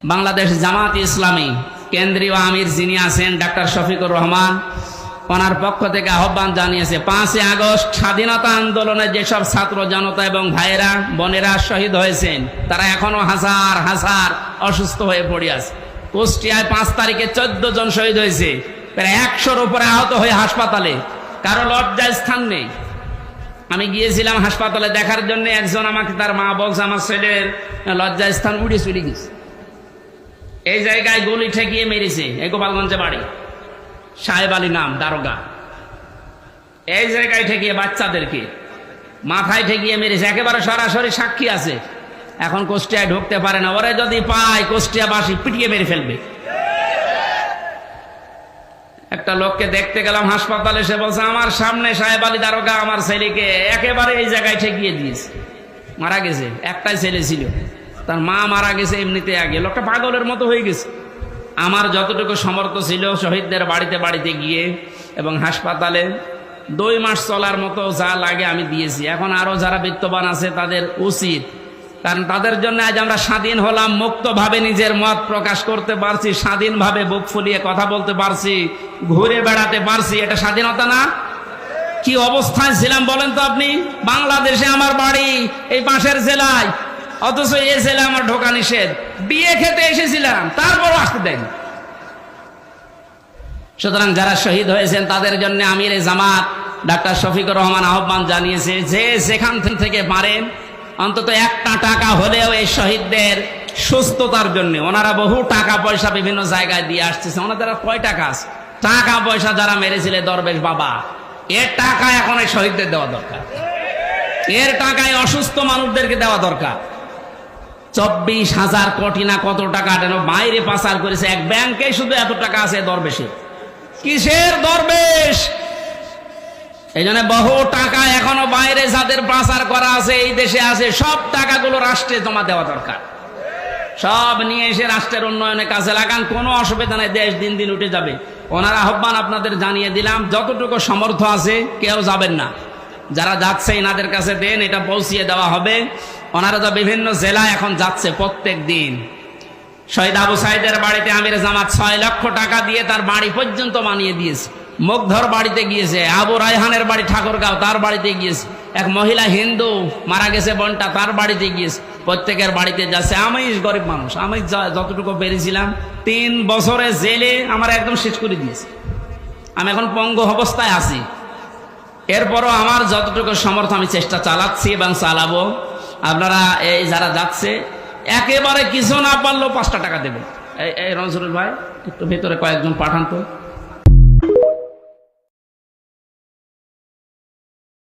বাংলাদেশ জামাত ইসলামী কেন্দ্রীয় আমির যিনি আছেন ডাক্তার শফিকুর রহমান, ওনার পক্ষ থেকে আহ্বান জানিয়েছে 5 আগস্ট স্বাধীনতা আন্দোলনে যেসব ছাত্র জনতা এবং ভাইয়েরা বোনেরা শহীদ হয়েছেন, তারা এখনো হাজার হাজার অসুস্থ হয়ে পড়ে আছে। কুষ্টিয়ায় 5 তারিখে 14 জন শহীদ হয়েছে, প্রায় 100-র উপরে আহত হয়ে হাসপাতালে, কারো লজ্জার স্থান নেই। আমি গিয়েছিলাম হাসপাতালে দেখার জন্য, একজন আমাকে তার মা বলছে আমার ছেলের লজ্জার স্থান উড়ে চলে গেছে, এই জায়গায় গুলি ঠেকিয়ে মেরেছে, এই গোপালগঞ্জে বাড়ি, সাহেব আলী নাম দারোগা, এই জায়গায় ঠেকিয়ে বাচ্চাদেরকে মাথায় ঠেকিয়ে মেরেছে, একেবারে সরাসরি সাক্ষী আছে। এখন কুষ্টিয়ায় ঢুকতে পারে না, ওরে যদি পায় কুষ্টিয়াবাসী পিটিয়ে মেরে ফেলবে। একটা লোককে দেখতে গেলাম হাসপাতালে, সে বলছে আমার সামনে সাহেব আলী দারোগা আমার ছেলেকে একেবারে এই জায়গায় ঠেকিয়ে দিয়েছে, মারা গেছে। একটাই ছেলে ছিল, তার মা মারা গেছে এমনিতে আগে, লোকটা পাগলের মতো হয়ে গেছে। আমার যতটুকু সমর্থ ছিল শহীদদের বাড়িতে বাড়িতে গিয়ে এবং হাসপাতালে 2 মাস চলার মতো যা লাগে আমি দিয়েছি। এখন আরো যারা বিত্তবান আছে তাদের উচিত, কারণ তাদের জন্য আজ আমরা স্বাধীন হলাম, মুক্তভাবে নিজের মত প্রকাশ করতে পারছি, স্বাধীনভাবে বুক ফুলিয়ে কথা বলতে পারছি, ঘুরে বেড়াতে পারছি, এটা স্বাধীনতা না? কি অবস্থায় ছিলাম বলেন তো আপনি? বাংলাদেশে আমার বাড়ি এই পাশের জেলায়, অথচ এই জেলা আমার ঢোকা নিষেধ। বিয়ে খেতে এসেছিলাম, তারপরও আসতে দেন। সুতরাং যারা শহীদ হয়েছেন তাদের জন্য আমির জামাত ডাক্তার শফিকুর রহমান আহ্বান জানিয়েছে, যে যেখান থেকে পারেন অন্তত 1টা টাকা হলেও এই শহীদদের সুস্থতার জন্য, ওনারা বহু টাকা পয়সা বিভিন্ন জায়গায় দিয়ে আসতেছে, ওনাদের কয় টাকা আছে? টাকা পয়সা যারা মেরেছিলেন দরবেশ বাবা, এর টাকা এখন এই শহীদদের দেওয়া দরকার, এর টাকায় অসুস্থ মানুষদেরকে দেওয়া দরকার। 24,000 কোটি না কত টাকা বাইরে পাচার করেছে, এক ব্যাংকে শুধু এত টাকা আছে দরবেশের। কিসের দরবেশ? এই জন্য বহু টাকা এখনো বাইরে যাদের পাচার করা আছে এই দেশে আছে, সব টাকাগুলো রাষ্ট্রে জমা দেওয়া দরকার। সব নিয়ে এসে রাষ্ট্রের উন্নয়নে কাজে লাগান, কোনো অসুবিধা নেই, দেশ দিন দিন উঠে যাবে। ওনার আহ্বান আপনাদের জানিয়ে দিলাম, যতটুকু সমর্থ আছে কেউ যাবেন না, যারা যাচ্ছে এনাদের কাছে দেন, এটা পৌঁছিয়ে দেওয়া হবে। ওনারা তো বিভিন্ন জেলায় এখন যাচ্ছে প্রত্যেক দিন। শহীদ আবু সাইদের বাড়িতে আমির জামাত 6 লক্ষ টাকা দিয়ে তার বাড়ি পর্যন্ত বানিয়ে দিয়েছে। মুগ্ধর বাড়িতে গিয়েছে, আবু রায়হানের বাড়ি ঠাকুরগাঁও, তার বাড়িতে গিয়েছে। এক মহিলা হিন্দু মারা গেছে বোনটা, তার বাড়িতে গিয়েছে। প্রত্যেকের বাড়িতে যাচ্ছে। আমি গরিব মানুষ, আমি যতটুকু পেরেছিলাম 3 বছরে জেলে আমার একদম শেষ করে দিয়েছে। আমি এখন পঙ্গু অবস্থায় আছি, এরপরও আমার যতটুকু সমর্থ আমি চেষ্টা চালাচ্ছি এবং চালাবো। আপনারা এই যারা যাচ্ছে একেবারে কিছু না পারলেও 5টা টাকা দেবেন। এই রনসুরুল ভাই একটু ভেতরে কয়েকজন পাঠান তো।